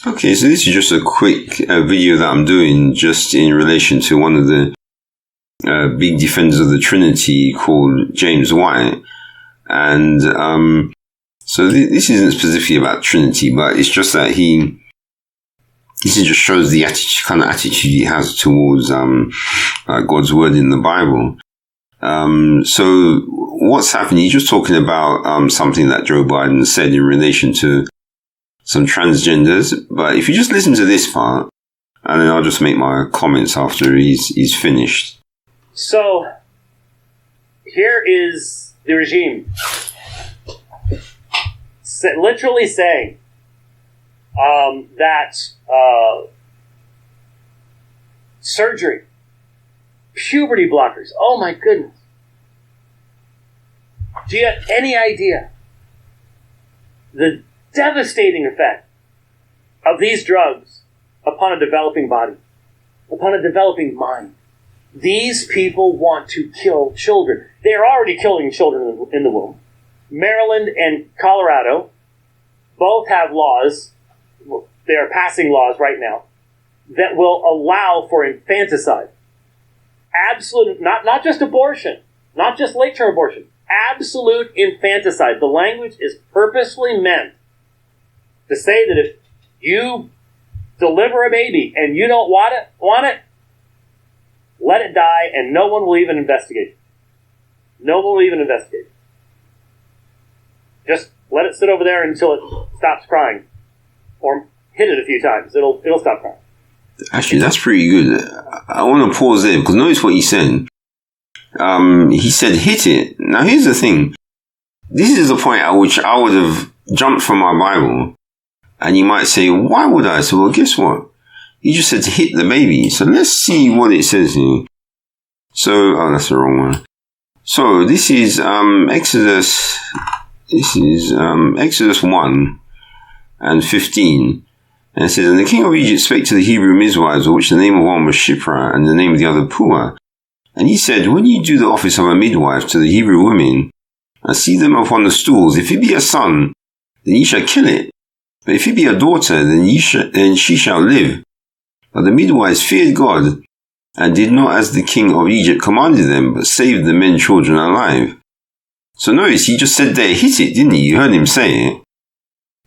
Okay, so this is just a quick video that I'm doing just in relation to one of the big defenders of the Trinity called James White. And so this isn't specifically about Trinity, but it's just that this just shows the kind of attitude he has towards God's word in the Bible. So what's happening? He's just talking about something that Joe Biden said in relation to some transgenders. But if you just listen to this part, and then I'll just make my comments after he's finished. So here is the regime literally saying that surgery, puberty blockers, oh my goodness. Do you have any idea the devastating effect of these drugs upon a developing body, upon a developing mind? These people want to kill children. They are already killing children in the womb. Maryland and Colorado both have laws. They are passing laws right now that will allow for infanticide. Absolute, not just abortion, not just late-term abortion, absolute infanticide. The language is purposely meant to say that if you deliver a baby and you don't want it, let it die and no one will even investigate. No one will even investigate. Just let it sit over there until it stops crying. Or hit it a few times. It'll stop crying. Actually, that's pretty good. I want to pause there because notice what he said. He said, hit it. Now, here's the thing. This is the point at which I would have jumped from my Bible. And you might say, why would I? So, well, guess what? He just said to hit the baby. So, let's see what it says here. So, that's the wrong one. So, this is Exodus. This is Exodus 1 and 15. And it says, and the king of Egypt spake to the Hebrew midwives, of which the name of one was Shiphrah, and the name of the other Puah. And he said, when you do the office of a midwife to the Hebrew women, and see them upon the stools, if it be a son, then ye shall kill it. But if it be a daughter, then she shall live. But the midwives feared God, and did not as the king of Egypt commanded them, but saved the men children alive. So notice, he just said there, hit it, didn't he? You heard him say it.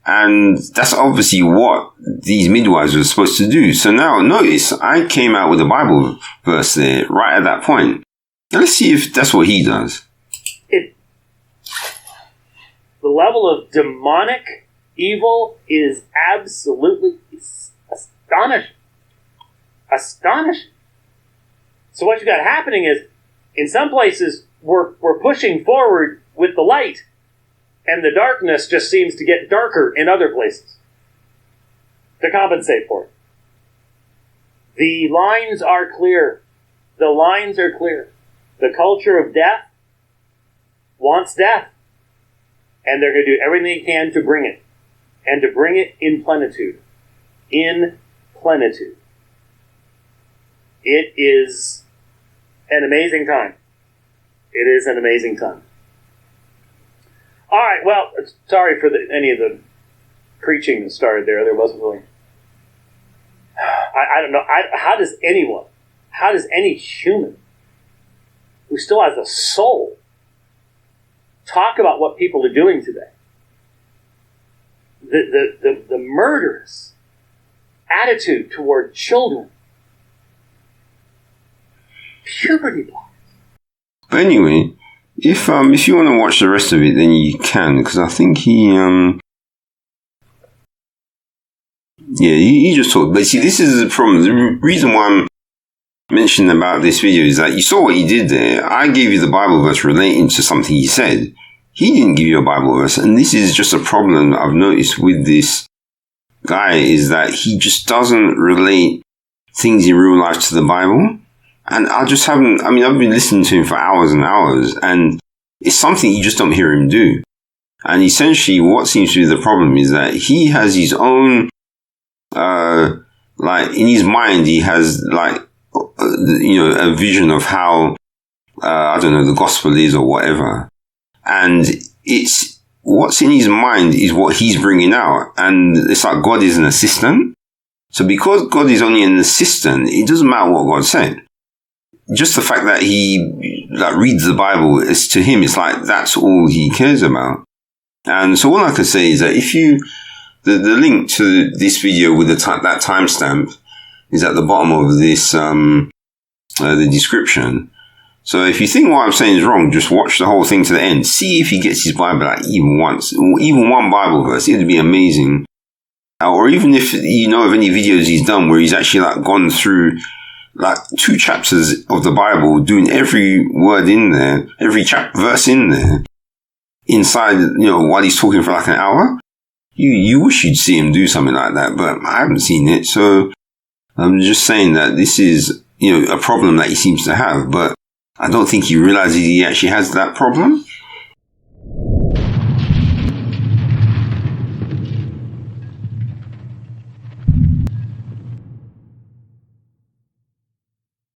And that's obviously what these midwives were supposed to do. So now, notice, I came out with a Bible verse there, right at that point. Now let's see if that's what he does. The level of demonic evil is absolutely astonishing. Astonishing. So what you got happening is, in some places, we're pushing forward with the light, and the darkness just seems to get darker in other places to compensate for it. The lines are clear. The lines are clear. The culture of death wants death, and they're going to do everything they can to bring it, and to bring it in plenitude. In plenitude. It is an amazing time. It is an amazing time. All right, well, sorry for any of the preaching that started there. There wasn't really... I don't know. How does any human who still has a soul talk about what people are doing today? The murderous attitude toward children. Puberty block. But anyway, if you want to watch the rest of it, then you can, because I think he just talked. But see, this is the problem. The reason why I'm mentioning about this video is that you saw what he did there. I gave you the Bible verse relating to something he said. He didn't give you a Bible verse, and this is just a problem I've noticed with this guy, is that he just doesn't relate things in real life to the Bible. And I've been listening to him for hours and hours, and it's something you just don't hear him do. And essentially what seems to be the problem is that he has his own, in his mind, he has, a vision of how, the gospel is or whatever. And it's what's in his mind is what he's bringing out. And it's like God is an assistant. So because God is only an assistant, it doesn't matter what God said. Just the fact that he reads the Bible, is to him, it's like that's all he cares about. And so all I can say is that if the link to this video with that timestamp is at the bottom of this, the description. So if you think what I'm saying is wrong, just watch the whole thing to the end. See if he gets his Bible even once, or even one Bible verse. It would be amazing. Or even if you know of any videos he's done where he's actually gone through 2 chapters of the Bible, doing every word in there, every verse in there, inside, while he's talking for an hour. You wish you'd see him do something like that, but I haven't seen it. So I'm just saying that this is, a problem that he seems to have, but I don't think he realizes he actually has that problem.